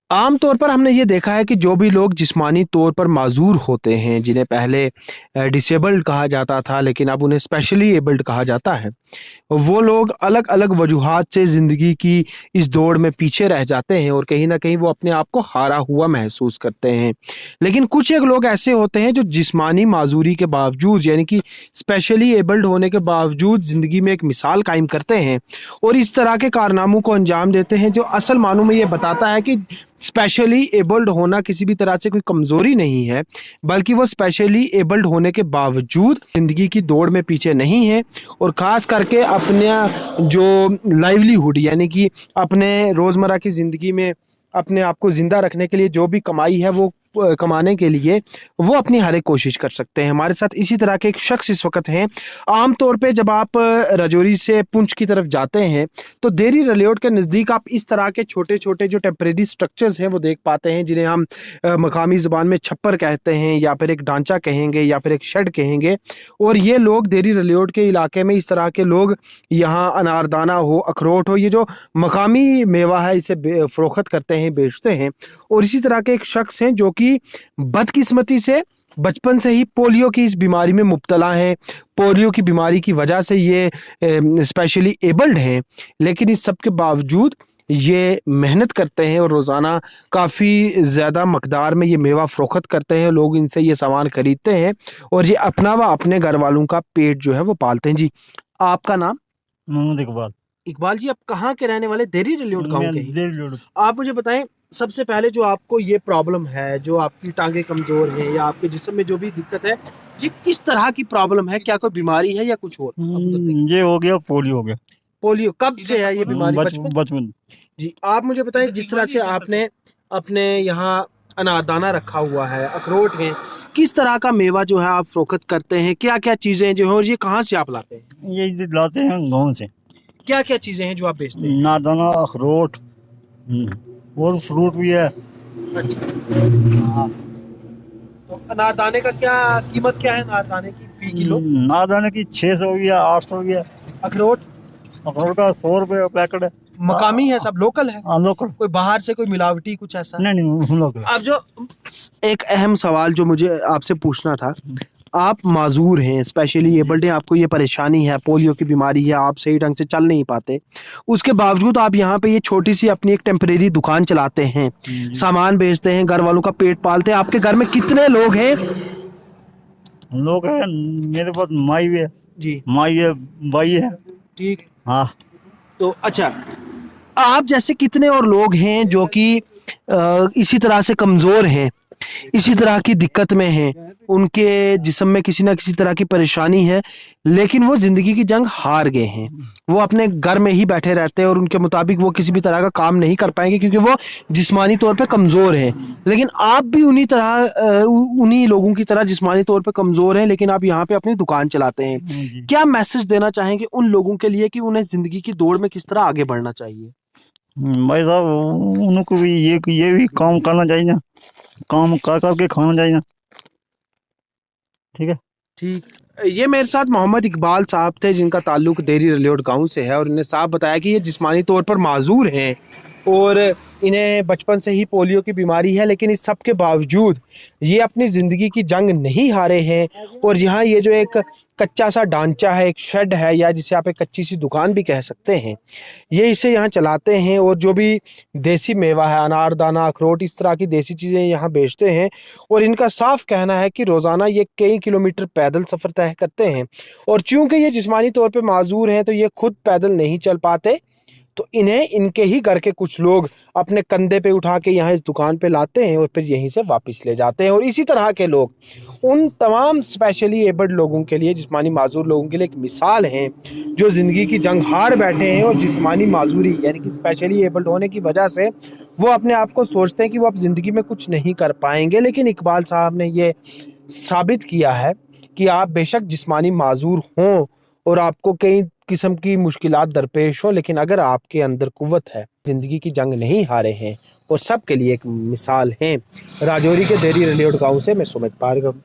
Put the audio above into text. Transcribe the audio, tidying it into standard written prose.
आम तौर पर हमने ये देखा है कि जो भी लोग जिस्मानी तौर पर माजूर होते हैं, जिन्हें पहले डिसेबल्ड कहा जाता था लेकिन अब उन्हें स्पेशली एबल्ड कहा जाता है, वो लोग अलग अलग वजूहात से ज़िंदगी की इस दौड़ में पीछे रह जाते हैं और कहीं ना कहीं वो अपने आप को हारा हुआ महसूस करते हैं। लेकिन कुछ एक लोग ऐसे होते हैं जो जिस्मानी माजूरी के बावजूद, यानी कि स्पेशली एबल्ड होने के बावजूद, ज़िंदगी में एक मिसाल कायम करते हैं और इस तरह के कारनामों को अंजाम देते हैं जो असल मानों में ये बताता है कि स्पेशली एबल्ड होना किसी भी तरह से कोई कमज़ोरी नहीं है, बल्कि वो स्पेशली एबल्ड होने के बावजूद ज़िंदगी की दौड़ में पीछे नहीं है और ख़ास करके अपने जो लाइवलीहुड, यानी कि अपने रोज़मर्रा की ज़िंदगी में अपने आप को ज़िंदा रखने के लिए जो भी कमाई है वो कमाने के लिए वो अपनी हर एक कोशिश कर सकते हैं। हमारे साथ इसी तरह के एक शख्स इस वक्त हैं। आम तौर पे जब आप राजौरी से पुंछ की तरफ जाते हैं तो देरी रलियोट के नज़दीक आप इस तरह के छोटे छोटे जो टेम्परेरी स्ट्रक्चर्स हैं वो देख पाते हैं, जिन्हें हम मकामी ज़ुबान में छप्पर कहते हैं या फिर एक ढांचा कहेंगे या फिर एक शेड कहेंगे। और ये लोग देरी रलियोट के इलाके में, इस तरह के लोग यहाँ अनारदाना हो, अखरोट हो, ये जो मकामी मेवा है इसे फ़रोख्त करते हैं, बेचते हैं। और इसी तरह के एक शख्स हैं जो कि बदकिस्मती से बचपन से ही पोलियो की इस बीमारी में मुब्तला हैं। पोलियो की बीमारी की वजह से ये स्पेशली एबल्ड हैं, लेकिन इस सब के बावजूद ये मेहनत करते हैं और रोज़ाना काफ़ी ज़्यादा मकदार में ये मेवा फ़रोख्त करते हैं। लोग इनसे ये सामान खरीदते हैं और ये अपना व अपने घर वालों का पेट जो है वो पालते हैं। जी, आपका नाम? मोहम्मद इकबाल। इकबाल जी, आप कहाँ के रहने वाले? देरी रलियोट गाँव मैं के ही? देर लोड। आप मुझे बताएं, सबसे पहले जो आपको ये प्रॉब्लम है, जो आपकी टांगे कमजोर हैं या आपके जिस्म में जो भी दिक्कत है, ये किस तरह की प्रॉब्लम है? क्या कोई बीमारी है या कुछ और? आप उधर देखिए। ये हो गया, पोलियो हो गया। पोलियो कब से है ये बीमारी? बचपन? बचपन। जी, आप मुझे बताएं, जिस तरह से आपने अपने यहाँ अनारदाना रखा हुआ है, अखरोट हैं, किस तरह का मेवा जो है आप फरोख्त करते हैं? क्या क्या चीजें जो है और ये कहाँ से आप लाते हैं? ये इधर लाते हैं गाँव से। क्या क्या चीजें हैं जो आप बेचते हैं? नारदाना, अखरोट, और फ्रूट भी है। अच्छा, हाँ। तो अनारदाने का क्या कीमत क्या है, अनारदाने की फी किलो? नारदाने की 600 भी है, 800 भी है। अखरोट अखरोट का 100 रुपये पैकेट है। मकामी है, सब लोकल है? हाँ, लोकल। कोई बाहर से कोई मिलावटी कुछ ऐसा? नहीं नहीं, लोकल। अब जो एक अहम सवाल जो मुझे आपसे पूछना था, आप माजूर हैं, स्पेशली एबल्ड हैं, आपको ये परेशानी है, पोलियो की बीमारी है, आप सही ढंग से चल नहीं पाते, उसके बावजूद आप यहाँ पे ये छोटी सी अपनी एक टेम्परेरी दुकान चलाते हैं, सामान बेचते हैं, घर वालों का पेट पालते हैं। आपके घर में कितने लोग हैं? लोग है, मेरे पास माई भी है। जी, माई है, भाई है। ठीक। हाँ। तो अच्छा, आप जैसे कितने और लोग हैं जो कि इसी तरह से कमज़ोर हैं, इसी तरह की दिक्कत में हैं, उनके जिस्म में किसी ना किसी तरह की परेशानी है, लेकिन वो ज़िंदगी की जंग हार गए हैं, वो अपने घर में ही बैठे रहते हैं और उनके मुताबिक वो किसी भी तरह का काम नहीं कर पाएंगे क्योंकि वो जिस्मानी तौर पे कमज़ोर हैं। लेकिन आप भी उन्हीं तरह उन्हीं लोगों की तरह जिस्मानी तौर पे कमज़ोर हैं, लेकिन आप यहाँ पे अपनी दुकान चलाते हैं। जी। क्या मैसेज देना चाहेंगे उन लोगों के लिए कि उन्हें ज़िंदगी की दौड़ में किस तरह आगे बढ़ना चाहिए? भाई साहब, उनको भी ये भी काम करना चाहिए ना, काम कर करके खाना चाहिए ना। ठीक है। ठीक। ये मेरे साथ मोहम्मद इकबाल साहब थे, जिनका ताल्लुक देरी रलियोट गांव से है, और इन्हें साहब बताया कि ये जिस्मानी तौर पर माजूर हैं और इन्हें बचपन से ही पोलियो की बीमारी है, लेकिन इस सब के बावजूद ये अपनी ज़िंदगी की जंग नहीं हारे हैं। और यहाँ ये जो एक कच्चा सा ढांचा है, एक शेड है, या जिसे आप एक कच्ची सी दुकान भी कह सकते हैं, ये इसे यहाँ चलाते हैं और जो भी देसी मेवा है, अनारदाना, अखरोट, इस तरह की देसी चीज़ें यहाँ बेचते हैं। और इनका साफ कहना है कि रोज़ाना ये कई किलोमीटर पैदल सफ़र तय करते हैं और चूँकि ये जिस्मानी तौर पे माजूर हैं तो ये खुद पैदल नहीं चल पाते, तो इन्हें इनके ही घर के कुछ लोग अपने कंधे पे उठा के यहाँ इस दुकान पे लाते हैं और फिर यहीं से वापस ले जाते हैं। और इसी तरह के लोग उन तमाम स्पेशली एबल्ड लोगों के लिए, जिस्मानी माजूर लोगों के लिए एक मिसाल हैं, जो ज़िंदगी की जंग हार बैठे हैं और जिस्मानी माजूरी यानी कि स्पेशली एबल्ड होने की वजह से वो अपने आप को सोचते हैं कि वो अब ज़िंदगी में कुछ नहीं कर पाएंगे। लेकिन इकबाल साहब ने ये साबित किया है कि आप बेशक जिस्मानी माजूर हों और आपको कई किस्म की मुश्किलात दरपेश हो, लेकिन अगर आपके अंदर कुव्वत है, ज़िंदगी की जंग नहीं हारे हैं, और सब के लिए एक मिसाल हैं। राजौरी के देरी रलियोट गांव से मैं सुमित पारगम।